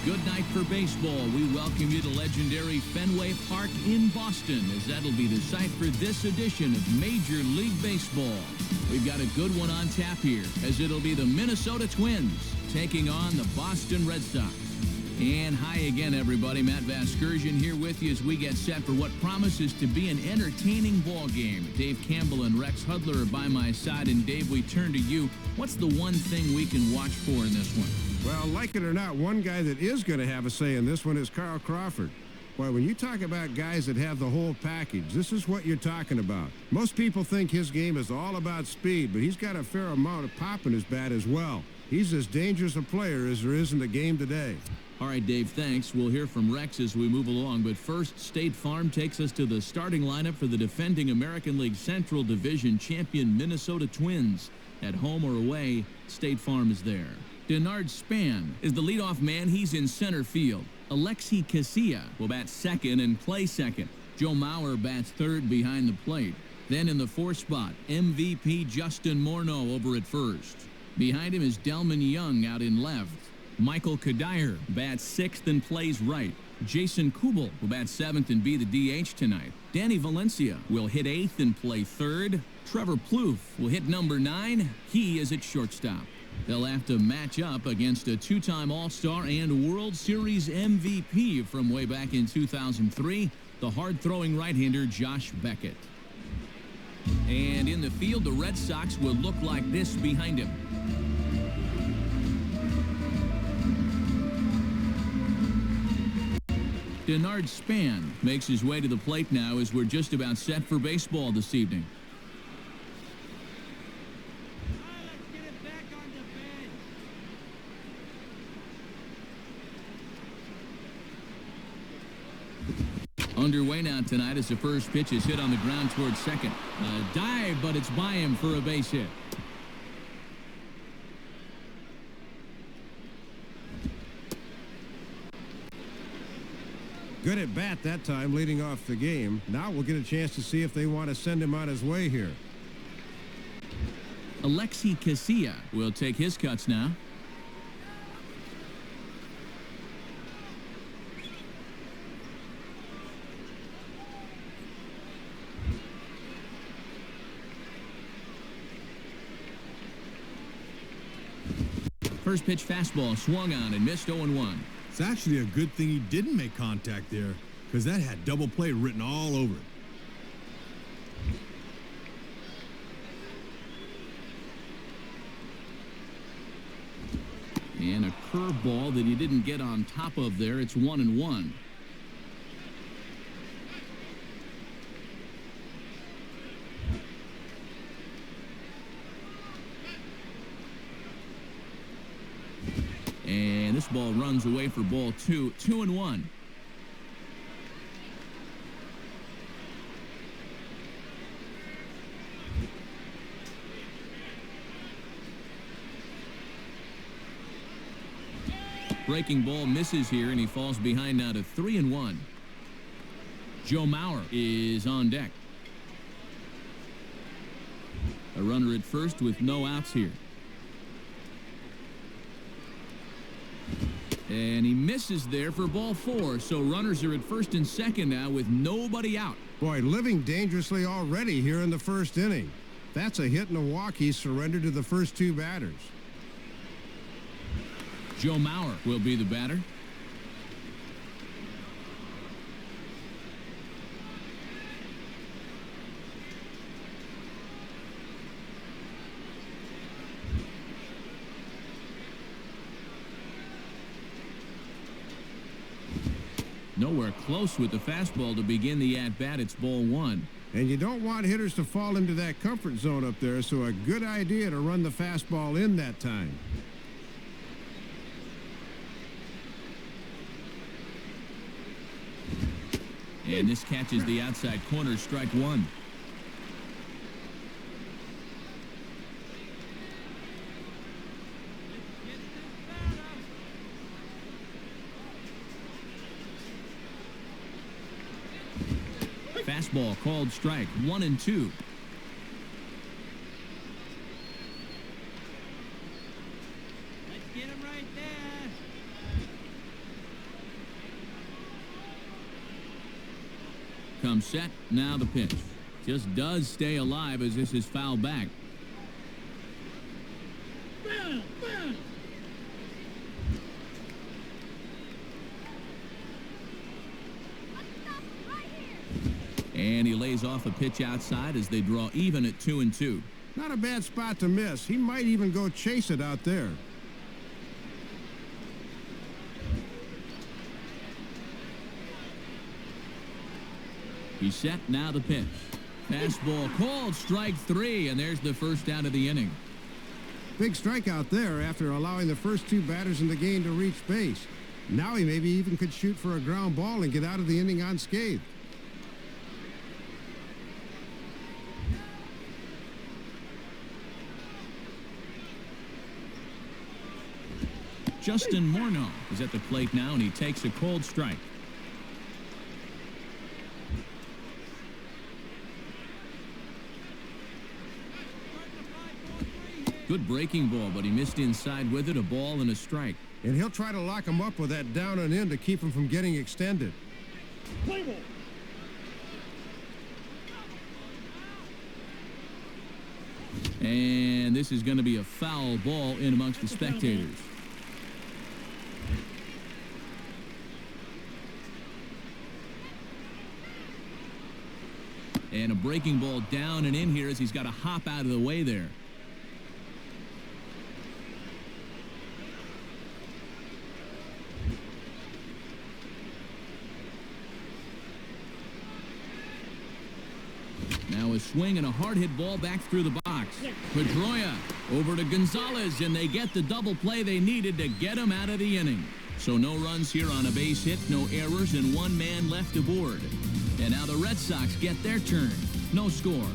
good night for baseball. We welcome you to legendary Fenway Park in Boston, as that'll be the site for this edition of Major League Baseball. We've got a good one on tap here, as it'll be the Minnesota Twins taking on the Boston Red Sox. And hi again, everybody. Matt Vasgersian here with you as we get set for what promises to be an entertaining ball game. Dave Campbell and Rex Hudler are by my side. And Dave, we turn to you. What's the one thing we can watch for in this one? Well, like it or not, one guy that is going to have a say in this one is Carl Crawford. Boy, when you talk about guys that have the whole package, this is what you're talking about. Most people think his game is all about speed, but he's got a fair amount of pop in his bat as well. He's as dangerous a player as there is in the game today. All right, Dave, thanks. We'll hear from Rex as we move along. But first, State Farm takes us to the starting lineup for the defending American League Central Division champion Minnesota Twins. At home or away, State Farm is there. Denard Span is the leadoff man. He's in center field. Alexi Casilla will bat second and play second. Joe Mauer bats third behind the plate. Then in the fourth spot, MVP Justin Morneau over at first. Behind him is Delman Young out in left. Michael Kadire bats sixth and plays right. Jason Kubel will bat seventh and be the DH tonight. Danny Valencia will hit eighth and play third. Trevor Plouffe will hit number 9. He is at shortstop. They'll have to match up against a two-time All-Star and World Series MVP from way back in 2003, the hard-throwing right-hander Josh Beckett. And in the field, the Red Sox will look like this behind him. Denard Span makes his way to the plate now as we're just about set for baseball this evening. Underway now tonight as the first pitch is hit on the ground towards second. A dive, but it's by him for a base hit. Good at bat that time, leading off the game. Now we'll get a chance to see if they want to send him on his way here. Alexi Casilla will take his cuts now. First pitch fastball swung on and missed 0-1. It's actually a good thing he didn't make contact there, because that had double play written all over it. And a curveball that he didn't get on top of there. It's 1-1. And this ball runs away for ball 2. 2-1. Breaking ball misses here, and he falls behind now to 3-1. Joe Mauer is on deck. A runner at first with no outs here. And he misses there for ball 4. So runners are at first and second now with nobody out. Boy, living dangerously already here in the first inning. That's a hit and a walk. He surrendered to the first 2 batters. Joe Mauer will be the batter. Nowhere close with the fastball to begin the at-bat. It's ball 1. And you don't want hitters to fall into that comfort zone up there, so a good idea to run the fastball in that time. And this catches the outside corner, strike 1. Fastball called strike, 1-2. Let's get him right there. comes set. Now the pitch. Just does stay alive as this is fouled back. And he lays off a pitch outside as they draw even at 2-2. Not a bad spot to miss. He might even go chase it out there. He's set. Now the pitch. Fastball called, strike 3, and there's the first out of the inning. Big strikeout there after allowing the first 2 batters in the game to reach base. Now he maybe even could shoot for a ground ball and get out of the inning unscathed. Justin Morneau is at the plate now, and he takes a cold strike. Good breaking ball, but he missed inside with it, a ball and a strike. And he'll try to lock him up with that down and in to keep him from getting extended. And this is going to be a foul ball in amongst the spectators. And a breaking ball down and in here as he's got to hop out of the way there. Now a swing and a hard hit ball back through the box. Pedroia over to Gonzalez, and they get the double play they needed to get him out of the inning. So no runs here on a base hit, no errors, and 1 man left aboard. And now the Red Sox get their turn. No score.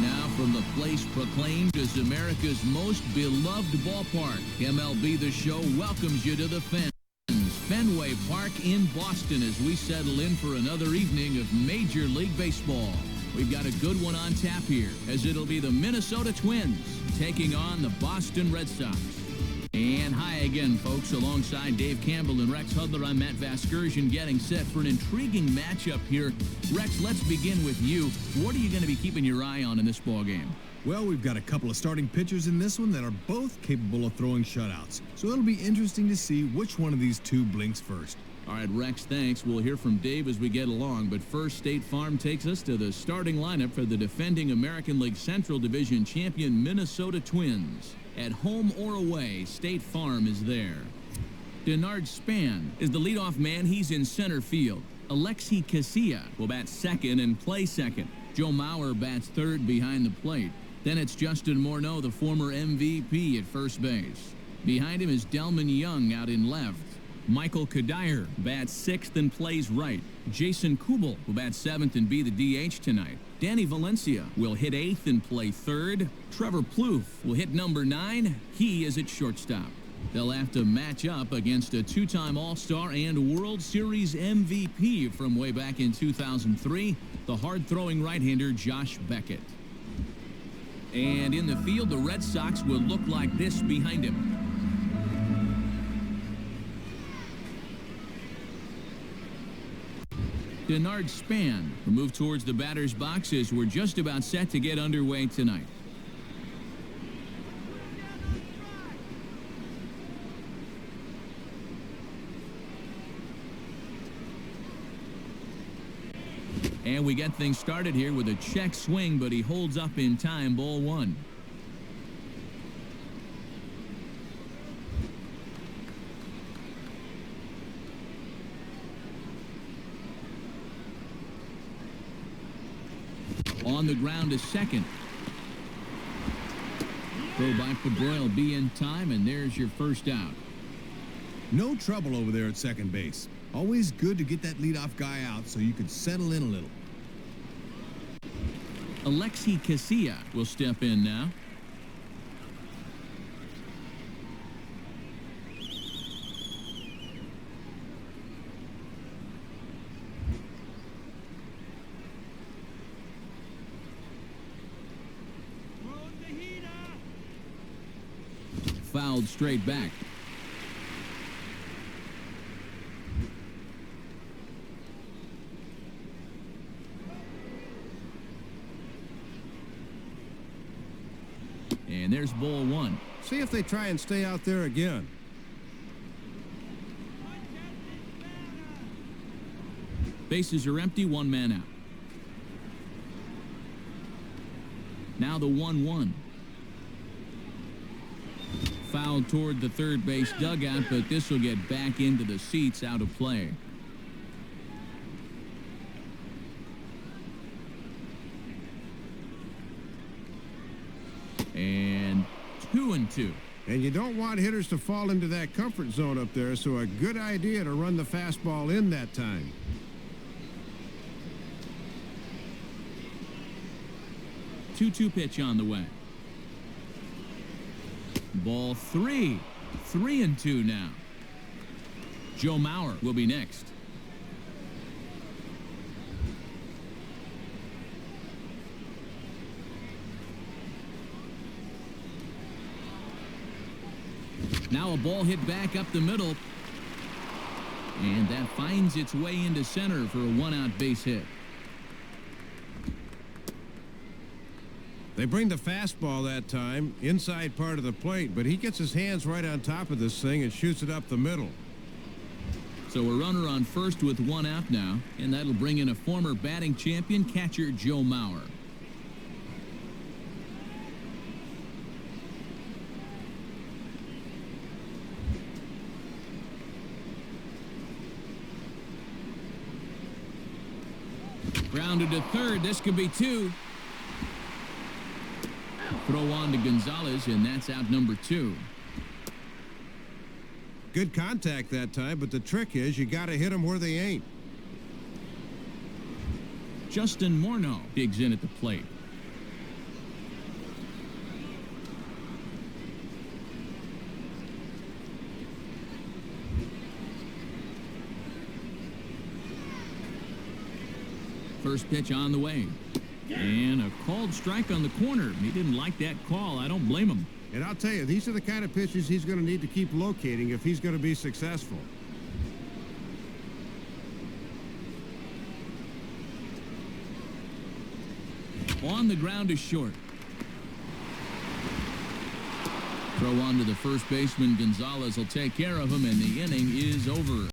Now from the place proclaimed as America's most beloved ballpark, MLB The Show welcomes you to the Fens. Fenway Park in Boston as we settle in for another evening of Major League Baseball. We've got a good one on tap here as it'll be the Minnesota Twins taking on the Boston Red Sox. And hi again, folks. Alongside Dave Campbell and Rex Hudler, I'm Matt Vasgersian getting set for an intriguing matchup here. Rex, let's begin with you. What are you going to be keeping your eye on in this ball game? Well, we've got a couple of starting pitchers in this one that are both capable of throwing shutouts. So it'll be interesting to see which one of these 2 blinks first. All right, Rex, thanks. We'll hear from Dave as we get along. But first, State Farm takes us to the starting lineup for the defending American League Central Division champion Minnesota Twins. At home or away, State Farm is there. Denard Span is the leadoff man. He's in center field. Alexi Casilla will bat second and play second. Joe Mauer bats third behind the plate. Then it's Justin Morneau, the former MVP, at first base. Behind him is Delman Young out in left. Michael Kadire bats sixth and plays right. Jason Kubel will bat seventh and be the DH tonight. Danny Valencia will hit eighth and play third. Trevor Plouffe will hit number 9. He is at shortstop. They'll have to match up against a 2-time All-Star and World Series MVP from way back in 2003, the hard-throwing right-hander Josh Beckett. And in the field, the Red Sox will look like this behind him. Denard Span will move towards the batter's box as we're just about set to get underway tonight. And we get things started here with a check swing, but he holds up in time, ball 1. On the ground to second. Throw by Pedroia will be in time, and there's your first out. No trouble over there at second base. Always good to get that leadoff guy out so you can settle in a little. Alexi Casilla will step in now. Fouled straight back. And there's ball one. See if they try and stay out there again. Bases are empty, one man out. Now the 1-1. Foul toward the third base dugout, but this will get back into the seats, out of play. And 2-2. And you don't want hitters to fall into that comfort zone up there, so a good idea to run the fastball in that time. Two pitch on the way. Ball three. 3-2 now. Joe Mauer will be next. Now a ball hit back up the middle. And that finds its way into center for a one-out base hit. They bring the fastball that time, inside part of the plate, but he gets his hands right on top of this thing and shoots it up the middle. So a runner on first with one out now, and that'll bring in a former batting champion, catcher Joe Mauer. Grounded to third. This could be two. Throw on to Gonzalez, and that's out number 2. Good contact that time, but the trick is you got to hit them where they ain't. Justin Morneau digs in at the plate. First pitch on the way. And a called strike on the corner. He didn't like that call. I don't blame him. And I'll tell you, these are the kind of pitches he's going to need to keep locating if he's going to be successful. On the ground is short. Throw on to the first baseman. Gonzalez will take care of him, and the inning is over.